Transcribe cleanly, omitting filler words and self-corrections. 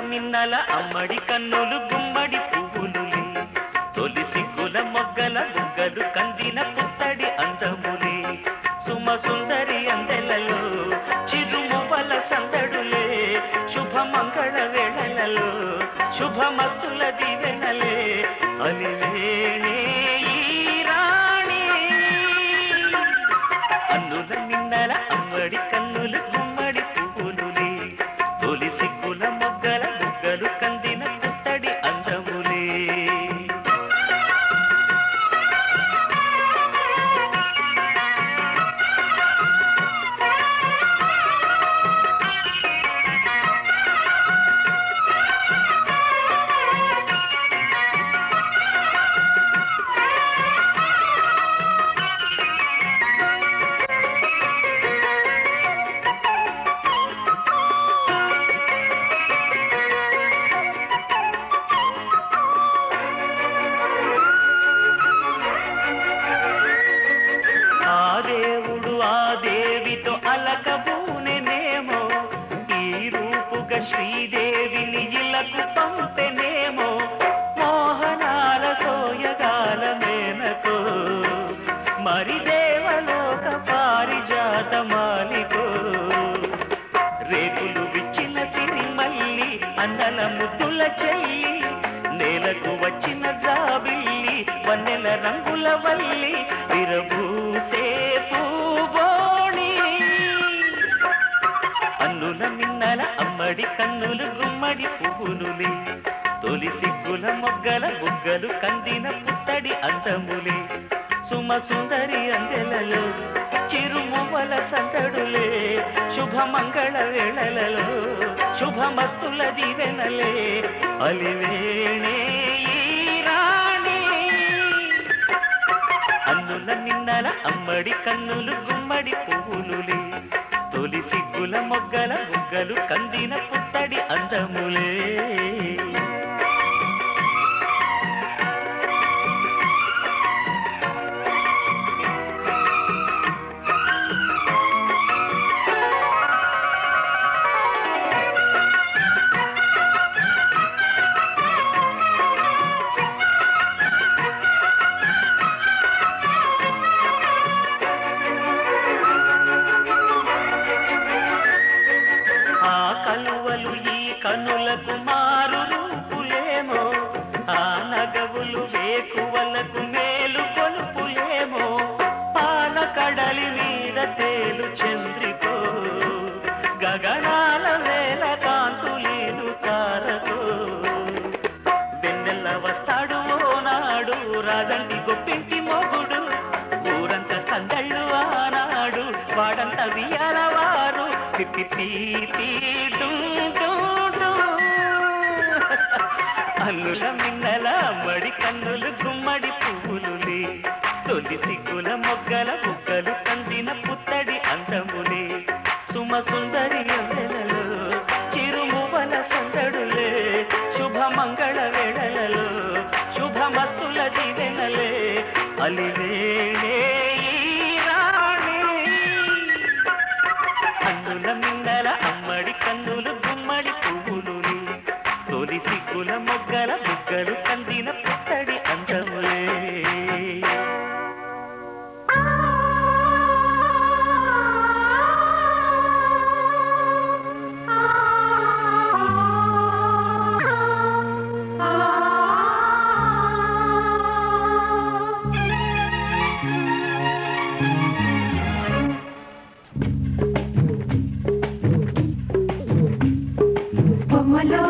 మిన్నల అమ్మడి కన్నులు గుమ్మడి పువ్వులులే తొలి సిగ్గుల మొగ్గల బుగ్గలు కందిన పుత్తడి అందములే సుమ సుందరి అందెలలో చిరుమువల సందడులే శుభమంగళ వేళలలో శుభమస్తుల దివెనలే అలివేణే ఈ రాణి అన్నుల మిన్నల అమ్మడి కన్నులు గుమ్మడి పువ్వులులే తొలి సిగ్గుల మొగ్గల బుగ్గలు కందిన పుత్తడి అందములే వన్నెల రంగుల వల్లి విరబూసే పూబోణి అన్నుల మిన్నల అమ్మడి కన్నులు గుమ్మడి పువ్వులులే తొలి సిగ్గుల మొగ్గల బుగ్గలు కందిన పుత్తడి అందములే సుమ సుందరి అందెలలో చిరుమువల సందడులే శుభమంగళ వేళలలో శుభమస్తుల దీవెనలే అలివేణే ఈ రాణి అన్నుల నిన్నల అమ్మడి కన్నులు గుమ్మడి పువ్వులులే తొలి సిగ్గుల మొగ్గల బుగ్గలు కందిన పుత్తడి అందములే కలువలు ఈ కనులకు మారు రూపులేమో ఆ నగవులు వేకువలకు మేలు కొలుపులేమో పాల కడలి మీద తేలు చంద్రికో గగనాల వేల కాంతులీలు తారకో వెన్నెల్ల వస్తాడు నాడు రాజంటి గొప్పింటి మొగుడు ఊరంత సందళ్ళు ఆనాడు వాడంత వియాలవారు అల్లుల మిన్నల మడి కన్నులు గుమ్మడి పువ్వులులే తొలి సిగ్గుల మొగ్గల బుగ్గలు కందిన పుత్తడి అందములే సుమ సుందరి అందెలలో చిరుమువల సందడులే శుభమంగళ వేళలలో శుభమస్తుల దీవెనలే అలివేణే అన్నుల మిన్నల అమ్మడి కన్నులు గుమ్మడి పువ్వులులే తొలి సిగ్గుల మొగ్గల బుగ్గలు కందిన పుత్తడి అందములే బొమ్మలో